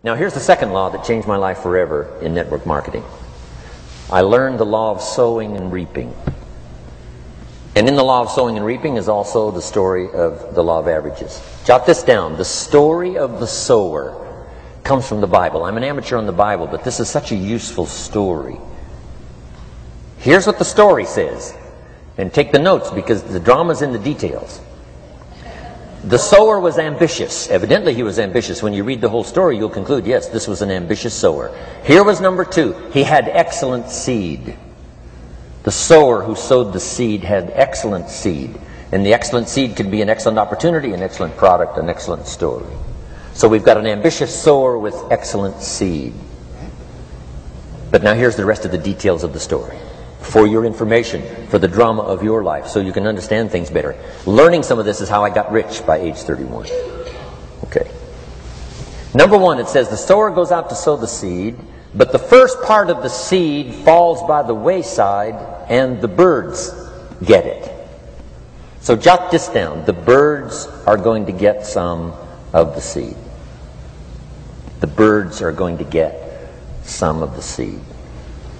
Now here's the second law that changed my life forever in network marketing. I learned the law of sowing and reaping. And in the law of sowing and reaping is also the story of the law of averages. Jot this down. The story of the sower comes from the Bible. I'm an amateur on the Bible, but this is such a useful story. Here's what the story says. And take the notes because the drama's in the details. The sower was ambitious. Evidently he was ambitious. When you read the whole story, you'll conclude, yes, this was an ambitious sower. Here was number two. He had excellent seed. The sower who sowed the seed had excellent seed. And the excellent seed can be an excellent opportunity, an excellent product, an excellent story. So we've got an ambitious sower with excellent seed. But now here's the rest of the details of the story. For your information, for the drama of your life, so you can understand things better. Learning some of this is how I got rich by age 31. Okay. Number one, it says the sower goes out to sow the seed, but the first part of the seed falls by the wayside and the birds get it. So jot this down. The birds are going to get some of the seed. The birds are going to get some of the seed.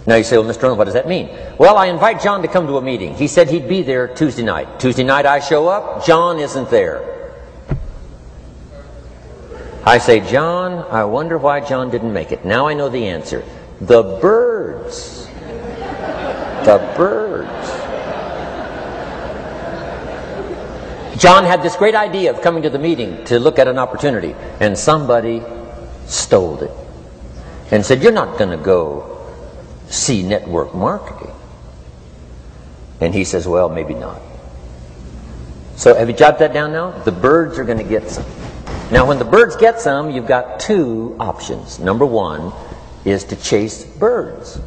Now you say, well, Mr. Rohn, what does that mean? Well, I invite John to come to a meeting. He said he'd be there Tuesday night. Tuesday night I show up, John isn't there. I say, John, I wonder why John didn't make it. Now I know the answer. The birds. The birds. John had this great idea of coming to the meeting to look at an opportunity, and somebody stole it and said, you're not going to go see network marketing. And he says, well, maybe not. So have you jotted that down now? The birds are going to get some. Now when the birds get some, you've got two options. Number one is to chase birds.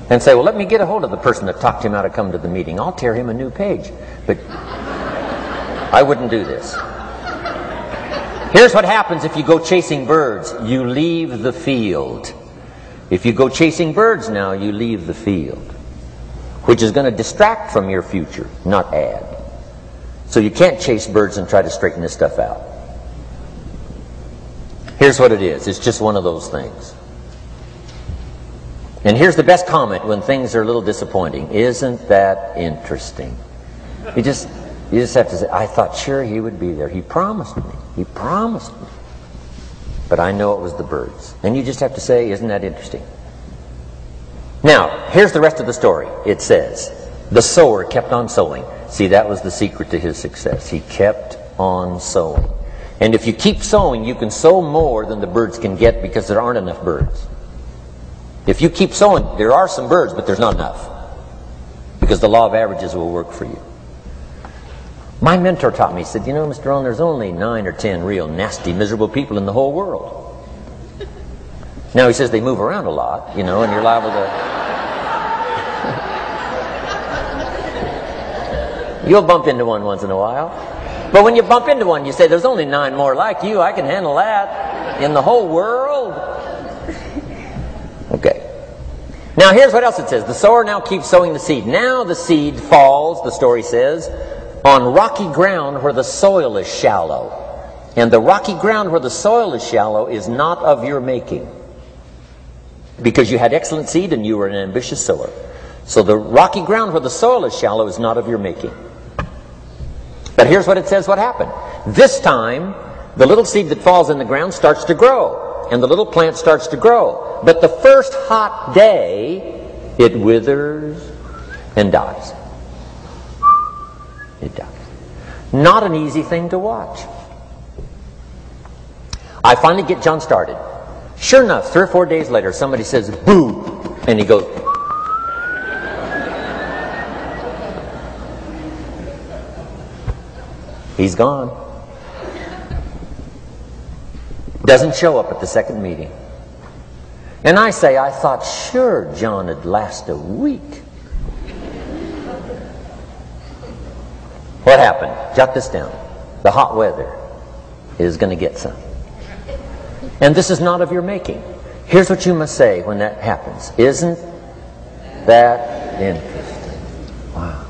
And say, well, let me get a hold of the person that talked him out of coming to the meeting. I'll tear him a new page. But I wouldn't do this. Here's what happens if you go chasing birds. You leave the field. If you go chasing birds now, you leave the field, which is going to distract from your future, not add. So you can't chase birds and try to straighten this stuff out. Here's what it is. It's just one of those things. And here's the best comment when things are a little disappointing. Isn't that interesting? You just have to say, I thought sure he would be there. He promised me. He promised me. But I know it was the birds. And you just have to say, isn't that interesting? Now, here's the rest of the story. It says, the sower kept on sowing. See, that was the secret to his success. He kept on sowing. And if you keep sowing, you can sow more than the birds can get because there aren't enough birds. If you keep sowing, there are some birds, but there's not enough. Because the law of averages will work for you. My mentor taught me, he said, you know, Mr. Rohn, there's only 9 or 10 real nasty, miserable people in the whole world. Now he says they move around a lot, you know, and you're liable to... You'll bump into one once in a while. But when you bump into one, you say, there's only 9 more like you. I can handle that in the whole world. Okay. Now here's what else it says. The sower now keeps sowing the seed. Now the seed falls, the story says, on rocky ground where the soil is shallow. And the rocky ground where the soil is shallow is not of your making. Because you had excellent seed and you were an ambitious sower. So the rocky ground where the soil is shallow is not of your making. But here's what it says what happened. This time, the little seed that falls in the ground starts to grow. And the little plant starts to grow. But the first hot day, it withers and dies. It dies. Not an easy thing to watch. I finally get John started. Sure enough, 3 or 4 days later, somebody says, boo! And he goes... He's gone. Doesn't show up at the second meeting. And I say, I thought sure John would last a week. What happened? Jot this down. The hot weather is going to get some. And this is not of your making. Here's what you must say when that happens. Isn't that interesting? Wow.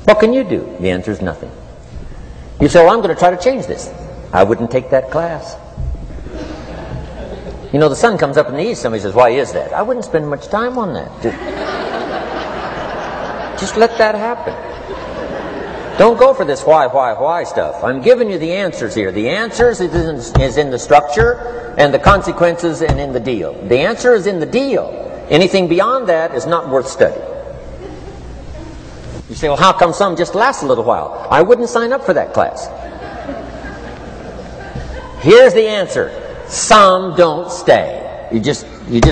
What can you do? The answer is nothing. You say, well, I'm going to try to change this. I wouldn't take that class. You know, the sun comes up in the east. Somebody says, why is that? I wouldn't spend much time on that. Just let that happen. Don't go for this why stuff. I'm giving you the answers here. The answers is in the structure and the consequences and in the deal. The answer is in the deal. Anything beyond that is not worth study. You say, well, how come some just last a little while? I wouldn't sign up for that class. Here's the answer. Some don't stay. You just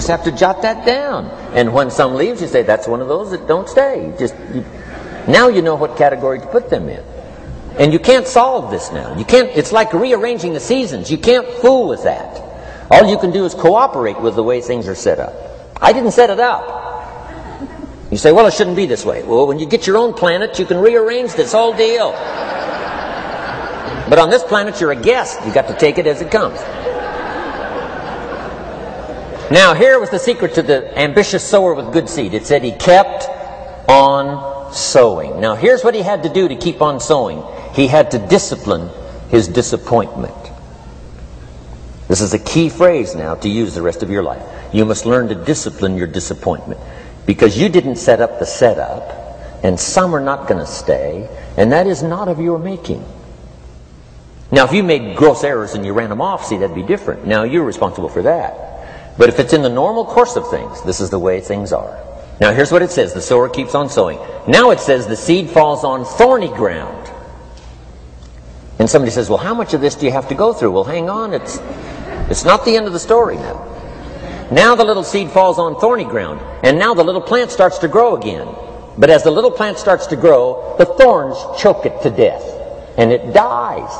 have to jot that down. And when some leaves, you say, that's one of those that don't stay. Now you know what category to put them in. And you can't solve this now. You can't. It's like rearranging the seasons. You can't fool with that. All you can do is cooperate with the way things are set up. I didn't set it up. You say, well, it shouldn't be this way. Well, when you get your own planet, you can rearrange this whole deal. But on this planet, you're a guest. You got to take it as it comes. Now, here was the secret to the ambitious sower with good seed. It said he kept on sowing. Now, here's what he had to do to keep on sowing. He had to discipline his disappointment. This is a key phrase now to use the rest of your life. You must learn to discipline your disappointment. Because you didn't set up the setup, and some are not going to stay, and that is not of your making. Now, if you made gross errors and you ran them off, see, that'd be different. Now, you're responsible for that. But if it's in the normal course of things, this is the way things are. Now, here's what it says. The sower keeps on sowing. Now it says the seed falls on thorny ground. And somebody says, well, how much of this do you have to go through? Well, hang on. It's not the end of the story now. Now the little seed falls on thorny ground. And now the little plant starts to grow again. But as the little plant starts to grow, the thorns choke it to death. And it dies.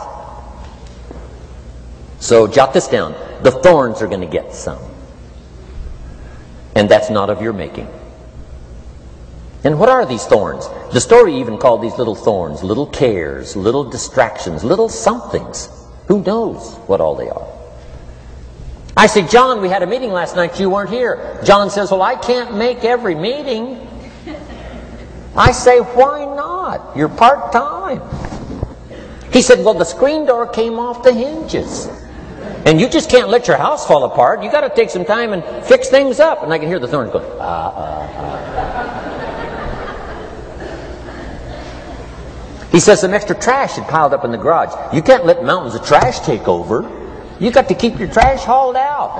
So jot this down. The thorns are going to get some. And that's not of your making. And what are these thorns? The story even called these little thorns, little cares, little distractions, little somethings. Who knows what all they are? I say, John, we had a meeting last night. You weren't here. John says, well, I can't make every meeting. I say, why not? You're part-time. He said, well, the screen door came off the hinges. And you just can't let your house fall apart. You got to take some time and fix things up. And I can hear the thorns going, He says some extra trash had piled up in the garage. You can't let mountains of trash take over. You got to keep your trash hauled out.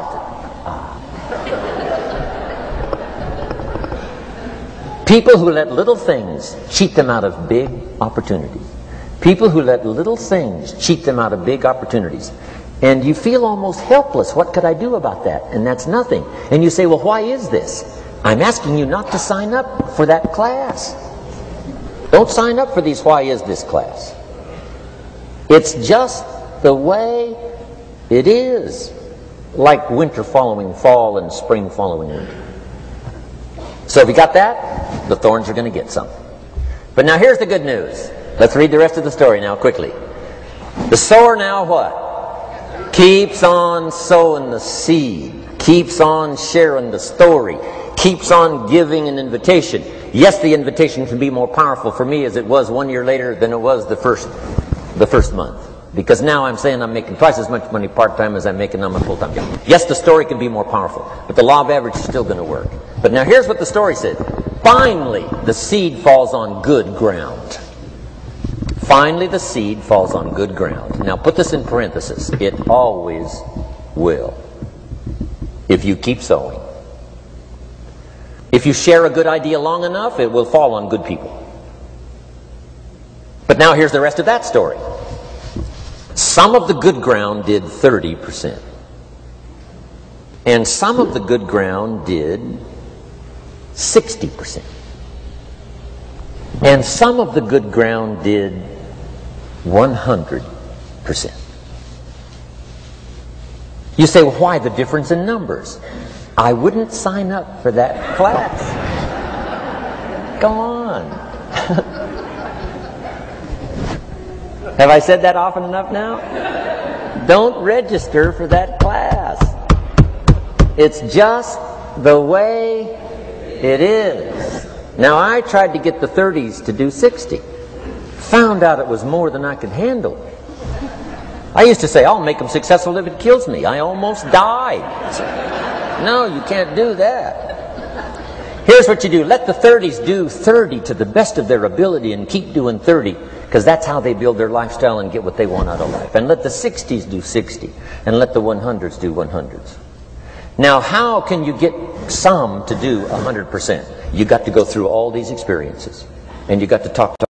People who let little things cheat them out of big opportunities. People who let little things cheat them out of big opportunities. And you feel almost helpless. What could I do about that? And that's nothing. And you say, well, why is this? I'm asking you not to sign up for that class. Don't sign up for these why is this class. It's just the way it is. Like winter following fall and spring following winter. So if you got that, the thorns are going to get some. But now here's the good news. Let's read the rest of the story now quickly. The sower now what? Keeps on sowing the seed. Keeps on sharing the story. Keeps on giving an invitation. Yes, the invitation can be more powerful for me as it was 1 year later than it was the first month. Because now I'm saying I'm making twice as much money part-time as I'm making on my full-time job. Yes, the story can be more powerful, but the law of average is still going to work. But now here's what the story said. Finally, the seed falls on good ground. Finally, the seed falls on good ground. Now put this in parentheses. It always will. If you keep sowing. If you share a good idea long enough, it will fall on good people. But now here's the rest of that story. Some of the good ground did 30%. And some of the good ground did 60%. And some of the good ground did 100%. You say, well, why the difference in numbers? I wouldn't sign up for that class. Go on. Have I said that often enough now? Don't register for that class. It's just the way it is. Now, I tried to get the 30s to do 60. found out it was more than I could handle. I used to say, I'll make them successful if it kills me. I almost died. No, you can't do that. Here's what you do. Let the 30s do 30 to the best of their ability and keep doing 30, because that's how they build their lifestyle and get what they want out of life. And let the 60s do 60, and let the 100s do 100s. Now, how can you get some to do 100%? You got to go through all these experiences, and you got to talk to